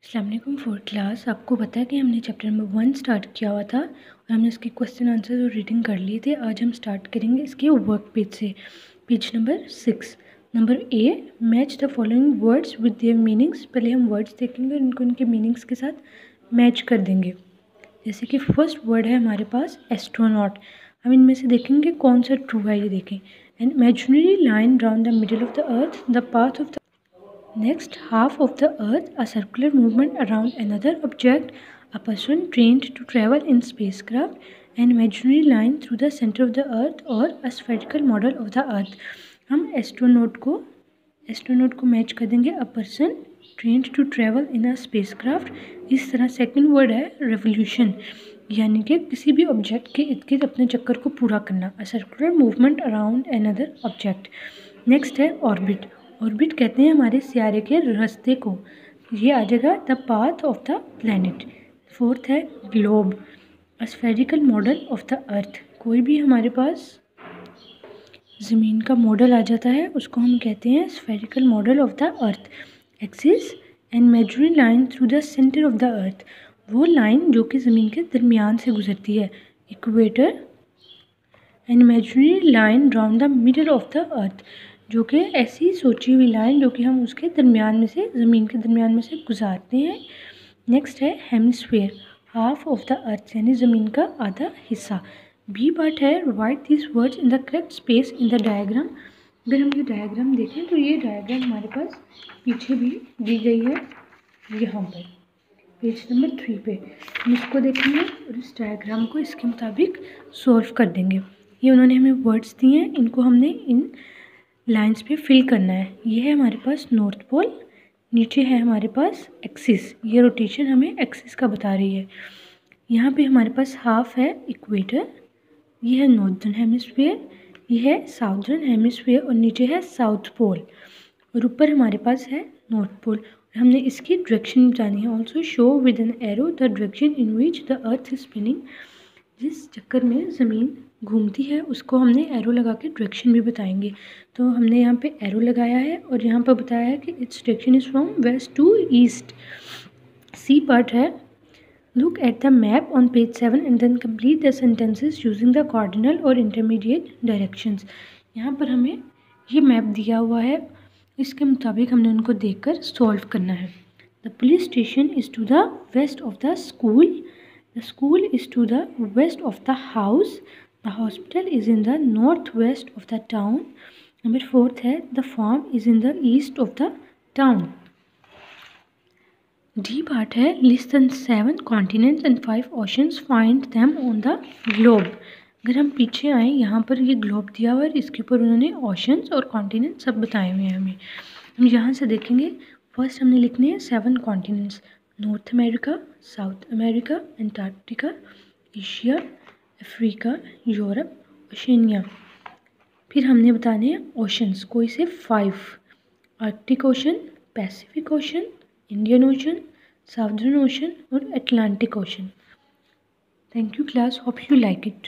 अस्सलाम वालेकुम fourth class. आपको पता है कि हमने चैप्टर नंबर 1 स्टार्ट किया हुआ था और हमने इसके क्वेश्चन आंसर और रीडिंग कर लिए थे। आज हम स्टार्ट करेंगे इसके वर्क पेज से, page number 6। Number A, match the following words with their meanings. पहले हम वर्ड्स देखेंगे और इनको उनके मीनिंग्स के साथ मैच कर देंगे। जैसे कि फर्स्ट वर्ड है हमारे पास एस्ट्रोनॉट। हम इनमें से देखेंगे कौन सा ट्रू है, ये देखें। An imaginary line round the middle of the earth, the path of the next half of the earth, a circular movement around another object, a person trained to travel in spacecraft, an imaginary line through the center of the earth or a spherical model of the earth। हम astronaut को match कर देंगे a person trained to travel in a spacecraft. इस तरह second word है revolution, यानी कि किसी भी ऑब्जेक्ट के इर्द गिर्द अपने चक्कर को पूरा करना, a circular movement around another object. Next है ऑर्बिट। ऑर्बिट कहते हैं हमारे सियारे के रास्ते को, ये आ जाएगा the path of the planet. Fourth है globe, a spherical model of the earth. कोई भी हमारे पास ज़मीन का मॉडल आ जाता है उसको हम कहते हैं spherical model of the earth. Axis and imaginary line through the centre of the अर्थ, वो लाइन जो कि ज़मीन के दरमियान से गुजरती है। Equator and imaginary line round the middle of the अर्थ, जो कि ऐसी सोची हुई लाइन जो कि हम उसके दरमियान में से, ज़मीन के दरमियान में से गुजारते हैं। नेक्स्ट है हेमिस्फीयर, हाफ ऑफ द अर्थ, यानी ज़मीन का आधा हिस्सा। बी पार्ट है right this words in the correct space in the diagram. अगर हम ये डायग्राम देखें तो ये डायग्राम हमारे पास पीछे भी दी गई है, यहाँ पर पेज नंबर 3 पे। हम इसको देखेंगे और इस डायग्राम को इसके मुताबिक सॉल्व कर देंगे। ये उन्होंने हमें वर्ड्स दिए हैं, इनको हमने इन लाइंस पे फिल करना है। ये है हमारे पास नॉर्थ पोल, नीचे है हमारे पास एक्सिस, ये रोटेशन हमें एक्सिस का बता रही है। यहाँ पे हमारे पास हाफ है इक्वेटर, ये है नॉर्दर्न हेमिस्फीयर, ये है साउदर्न हेमिस्फीयर और नीचे है साउथ पोल और ऊपर हमारे पास है नॉर्थ पोल। हमने इसकी डायरेक्शन बतानी है। Also show with an arrow the direction in which the earth is spinning. जिस चक्कर में ज़मीन घूमती है उसको हमने एरो लगा के डायरेक्शन भी बताएंगे। तो हमने यहाँ पे एरो लगाया है और यहाँ पर बताया है कि it's direction is from west to east. C part है look at the map on page 7 and then complete the sentences using the cardinal और इंटरमीडिएट डायरेक्शंस। यहाँ पर हमें ये मैप दिया हुआ है, इसके मुताबिक हमने उनको देखकर सॉल्व करना है। The police station is to the west of the school, the school is to the west of the house, the hospital is in the north west of the town. Number 4 है the farm is in the east of the town. D part है list the 7 continents and 5 oceans, find them on the globe. अगर हम पीछे आएँ, यहाँ पर ये globe दिया हुआ है, इसके ऊपर उन्होंने ओशंस और कॉन्टिनेंट सब बताए हुए हैं हमें। हम यहाँ से देखेंगे, फर्स्ट हमने लिखने हैं 7 continents, North America, South America, Antarctica, Asia, Africa, Europe, Oceania. फिर हमने बताने हैं ओशंस, कोई से 5, Arctic Ocean, Pacific Ocean, Indian Ocean, Southern Ocean और Atlantic Ocean. Thank you class, hope you like it.